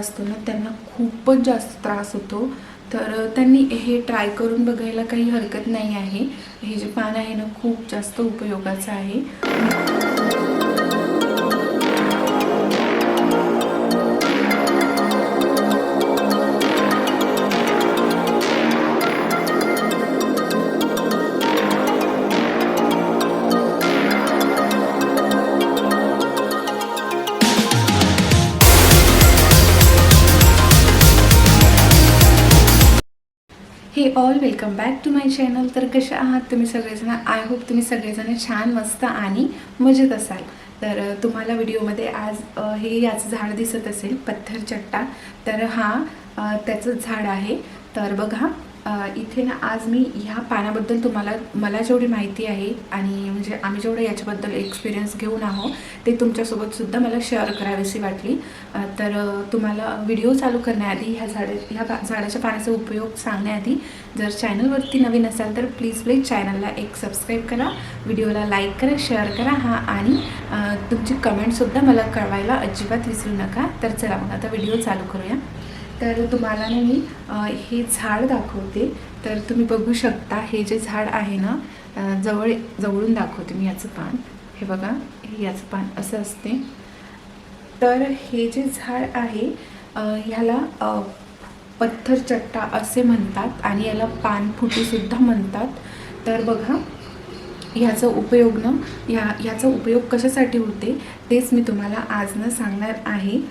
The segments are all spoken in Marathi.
असतो ना त्यांना खूपच जास्त त्रास होतो. तर त्यांनी हे ट्राय करून बघायला काही हरकत नाही आहे. हे जे पान आहे ना खूप जास्त उपयोगाचं आहे. Hey all welcome back to my channel. तर कसे आहात तुम्ही सगळेजण? आय होप तुम्ही सगळेजण छान मस्त आणि मजेत असाल. तर तुम्हाला व्हिडिओमध्ये आज हे याचं झाड दिसत असेल, पत्थर चट्टा. तर हा त्याचं झाड आहे. तर बघा इथे ना आज मी ह्या पानाबद्दल मला जेवढी माहिती आहे आणि म्हणजे आम्ही जेवढं याच्याबद्दल एक्सपिरियन्स घेऊन आहोत ते तुमच्यासोबतसुद्धा मला शेअर करावीशी वाटली. तर तुम्हाला व्हिडिओ चालू करण्याआधी ह्या झाडाच्या पाण्याचा उपयोग सांगण्याआधी जर चॅनलवरती नवीन असाल तर प्लीज चॅनलला एक सबस्क्राईब करा, व्हिडिओला लाईक करा, शेअर करा आणि तुमची कमेंटसुद्धा मला कळवायला अजिबात विसरू नका. तर चला मग आता व्हिडिओ चालू करूया. तर तुम्हाला ना मी हे झाड दाखवते. तर तुम्ही बघू शकता हे जे झाड आहे ना, जवळून दाखवते मी याचं पान. हे बघा, हे याचं पान असं असते. तर हे जे झाड आहे ह्याला पत्थर चट्टा असे म्हणतात आणि याला पानफुटीसुद्धा म्हणतात. तर बघा ह्याचा उपयोग ना ह्याचा उपयोग कशासाठी होते तेच मी तुम्हाला आज ना सांगणार आहे.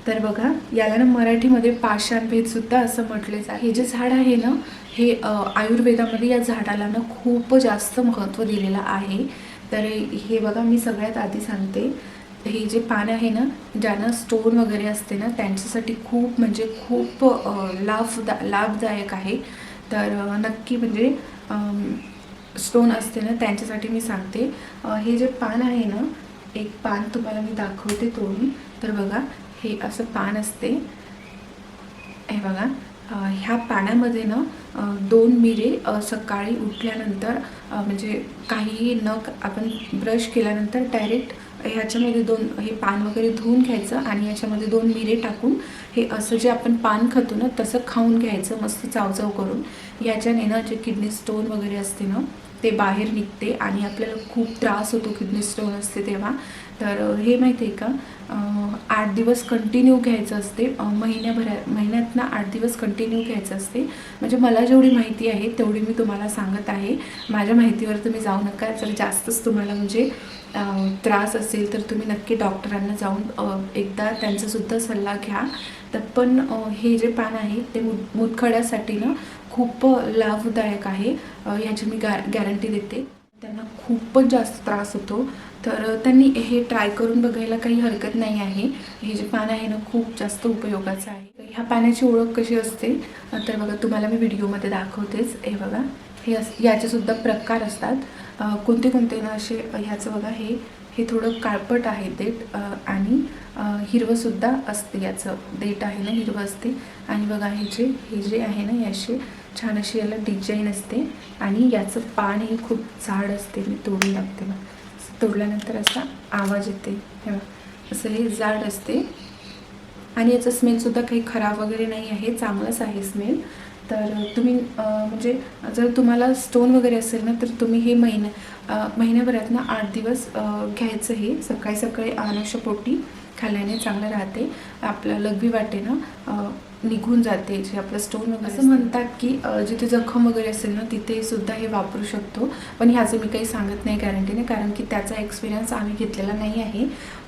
तर बघा याला ना मराठीमध्ये पाषाणभेदसुद्धा असं म्हटलेच आहे. हे जे झाड आहे ना हे आयुर्वेदामध्ये या झाडाला ना खूप जास्त महत्त्व दिलेलं आहे. तर हे बघा मी सगळ्यात आधी सांगते, हे जे पान आहे ना ज्यांना स्टोन वगैरे असते ना त्यांच्यासाठी खूप म्हणजे खूप लाभदायक आहे. तर नक्की म्हणजे स्टोन असते ना त्यांच्यासाठी मी सांगते. हे जे पान आहे ना, एक पान तुम्हाला मी दाखवते तोडून. तर बघा हे असं पान असते. हे बघा ह्या पाण्यामध्ये ना 2 मिरे सकाळी उठल्यानंतर म्हणजे काही न आपण ब्रश केल्यानंतर डायरेक्ट ह्याच्यामध्ये हे पान वगैरे धुवून घ्यायचं आणि याच्यामध्ये 2 मिरे टाकून हे असं जे आपण पान खातो ना तसं खाऊन घ्यायचं मस्त चावचाव करून. याच्याने ना जे किडनी स्टोन वगैरे असते ना ते बाहेर निघते आणि आपल्याला खूप त्रास होतो किडनी स्टोन असते तेव्हा. तर हे माहिती आहे का 8 दिवस कंटिन्यू घ्यायचं असते. महिन्यात ना 8 दिवस कंटिन्यू घ्यायचं असते. म्हणजे मला जेवढी माहिती आहे तेवढी मी तुम्हाला सांगत आहे. माझ्या माहितीवर तुम्ही जाऊ नका. जर जास्तच तुम्हाला म्हणजे त्रास असेल तर तुम्ही नक्की डॉक्टरांना जाऊन एकदा त्यांचासुद्धा सल्ला घ्या. तर पण हे जे पान आहे ते मूतखड्यासाठी ना खूप लाभदायक आहे. ह्याची मी गॅरंटी देते. त्यांना खूपच जास्त त्रास होतो. तर त्यांनी हे ट्राय करून बघायला काही हरकत नाही आहे. हे जे पान आहे ना खूप जास्त उपयोगाचं आहे. ह्या पाण्याची ओळख कशी असते तर बघा तुम्हाला मी व्हिडिओमध्ये दाखवतेच. हे बघा याचेसुद्धा प्रकार असतात. कोणते ना असे ह्याचं बघा हे थोडं काळपट आहे देठ आणि हिरवंसुद्धा असते. याचं देठ आहे ना हिरवं असते. आणि बघा हे जे आहे ना याशी छान अशी याला डिझाईन असते आणि याचं पान हे खूप जाड असते. मी तोडून लागते बघा. तोडल्यानंतर असा आवाज येते. हे असं हे जाड असते आणि याचं स्मेलसुद्धा काही खराब वगैरे नाही आहे, चांगलंच आहे स्मेल. तर तुम्ही म्हणजे जर तुम्हाला स्टोन वगैरे असेल ना तर तुम्ही हे महिन्याभरात ना 8 दिवस घ्यायचं. हे सकाळी अनुषपोटी खाल्ल्याने चांगलं राहते. आपलं लघवी वाटे ना निघून जाते जे आपलं स्टोन वगैरे. असं म्हणतात की जिथे जखम वगैरे असेल ना तिथे सुद्धा हे वापरू शकतो. पण ह्याचं मी काही सांगत नाही गॅरंटीने, कारण की त्याचा एक्सपिरियन्स आम्ही घेतलेला नाही आहे.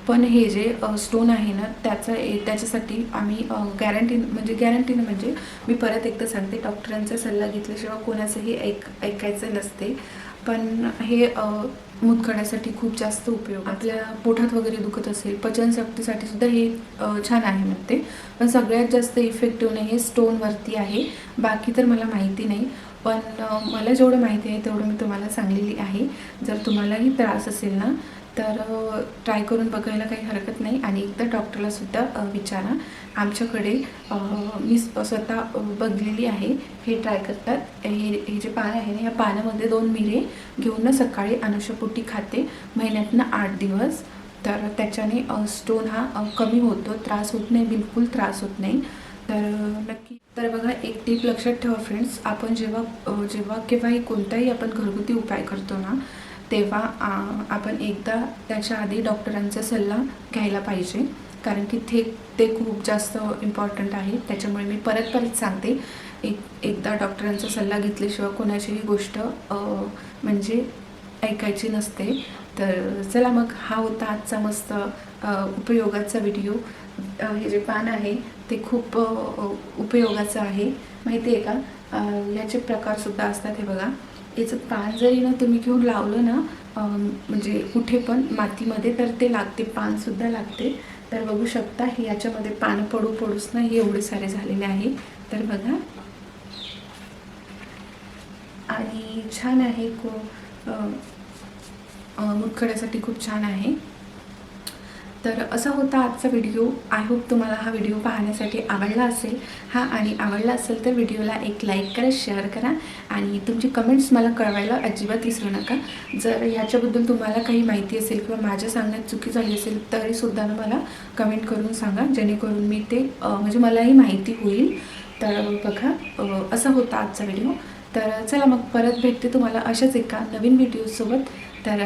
पण हे जे स्टोन आहे ना त्याच्यासाठी आम्ही गॅरंटीने म्हणजे मी परत एकदा सांगते, डॉक्टरांचा सल्ला घेतल्याशिवाय कोणाचंही ऐकायचं नसते. पण हे मूतखड्यासाठी खूप जास्त उपयोग. आपल्या पोटात वगैरे दुखत असेल पचनशक्तीसाठी सुद्धा हे छान आहे म्हणते. पण सगळ्यात जास्त इफेक्टिव्ह नाही हे स्टोनवरती आहे. बाकी तर मला माहिती नाही, पण मला जेवढं माहिती आहे तेवढं मी तुम्हाला सांगलेली आहे. जर तुम्हालाही त्रास असेल ना तर ट्राय करून बघायला काही हरकत नाही आणि एकदा डॉक्टरलासुद्धा विचारा. आमच्याकडे मी स्वतः बघलेली आहे. हे ट्राय करतात. हे जे पान आहे ना या पानामध्ये 2 मिरे घेऊन ना सकाळी अनुषपोटी खाते. महिन्यातनं 8 दिवस तर त्याच्याने स्टोन हा कमी होतो, त्रास होत नाही, बिलकुल त्रास होत नाही. तर नक्की. तर बघा, एक टीप लक्षात ठेवा फ्रेंड्स, आपण जेव्हा केव्हाही कोणताही आपण घरगुती उपाय करतो ना, तेव्हा आपण एकदा त्याच्या आधी डॉक्टरांचा सल्ला घ्यायला पाहिजे, कारण की ते खूप जास्त इम्पॉर्टंट आहे. त्याच्यामुळे मी परत परत सांगते, एकदा डॉक्टरांचा सल्ला घेतल्याशिवाय कोणाचीही गोष्ट म्हणजे ऐकायची नसते. तर चला मग, हा होता आजचा मस्त उपयोगाचा व्हिडिओ. हे जे पान आहे ते खूप उपयोगाचं आहे, माहिती आहे का. याचे प्रकारसुद्धा असतात. हे बघा, याचं पान जरी ना तुम्ही घेऊन लावलं ना म्हणजे कुठे पण मातीमध्ये, तर ते लागते, पानसुद्धा लागते. तर बघू शकता, हे याच्यामध्ये पान पडूच ना हे एवढे सारे झालेले आहे. तर बघा, आणि छान आहे, मुतखड्यासाठी खूप छान आहे. तर असा होता आजचा व्हिडिओ. आय होप तुम्हाला हा व्हिडिओ पाहण्यासाठी आवडला असेल. आणि आवडला असेल तर व्हिडिओला एक लाईक करा, शेअर करा आणि तुमची कमेंट्स मला कळवायला अजिबात विसरू नका. जर ह्याच्याबद्दल तुम्हाला काही माहिती असेल किंवा माझ्या सांगण्यात चुकी झाली असेल तरीसुद्धा मला कमेंट करून सांगा, जेणेकरून मी ते म्हणजे मलाही माहिती होईल. तर बघा, असा होता आजचा व्हिडिओ. तर चला मग, परत भेटते तुम्हाला अशाच एका नवीन व्हिडिओसोबत. तर